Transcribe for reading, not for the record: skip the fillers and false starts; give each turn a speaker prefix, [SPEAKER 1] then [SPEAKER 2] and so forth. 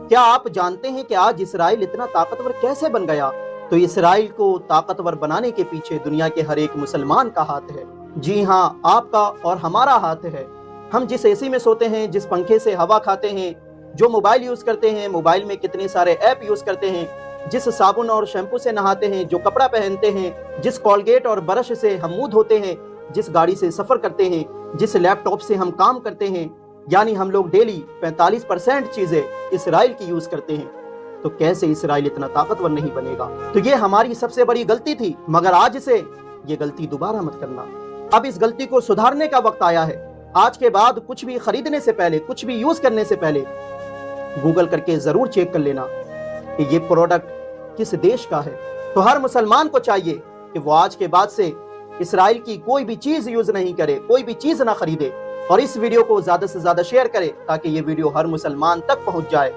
[SPEAKER 1] کیا آپ جانتے ہیں کہ آج اسرائیل اتنا طاقتور کیسے بن گیا؟ تو اسرائیل کو طاقتور بنانے کے پیچھے دنیا کے ہر ایک مسلمان کا ہاتھ ہے۔ جی ہاں، آپ کا اور ہمارا ہاتھ ہے۔ ہم جس اے سی میں سوتے ہیں، جس پنکھے سے ہوا کھاتے ہیں، جو موبائل یوز کرتے ہیں، موبائل میں کتنے سارے ایپ یوز کرتے ہیں، جس صابن اور شیمپو سے نہاتے ہیں، جو کپڑا پہنتے ہیں، جس کولگیٹ اور برش سے ہم منہ دھوتے ہیں، جس گاڑی سے سفر کرتے ہیں، جس لیپ ٹاپ سے ہم کام کرتے ہیں، یعنی ہم لوگ ڈیلی 45% چیزیں اسرائیل کی یوز کرتے ہیں۔ تو کیسے اسرائیل اتنا طاقتور نہیں بنے گا؟ تو یہ ہماری سب سے بڑی غلطی تھی، مگر آج سے یہ غلطی دوبارہ مت کرنا۔ اب اس غلطی کو سدھارنے کا وقت آیا ہے۔ آج کے بعد کچھ بھی خریدنے سے پہلے، کچھ بھی یوز کرنے سے پہلے گوگل کر کے ضرور چیک کر لینا کہ یہ پروڈکٹ کس دیش کا ہے۔ تو ہر مسلمان کو چاہیے کہ وہ آج کے بعد سے اسرائیل کی کوئی بھی چیز یوز نہیں کرے، کوئی بھی چیز نہ خریدے، اور اس ویڈیو کو زیادہ سے زیادہ شیئر کرے تاکہ یہ ویڈیو ہر مسلمان تک پہنچ جائے۔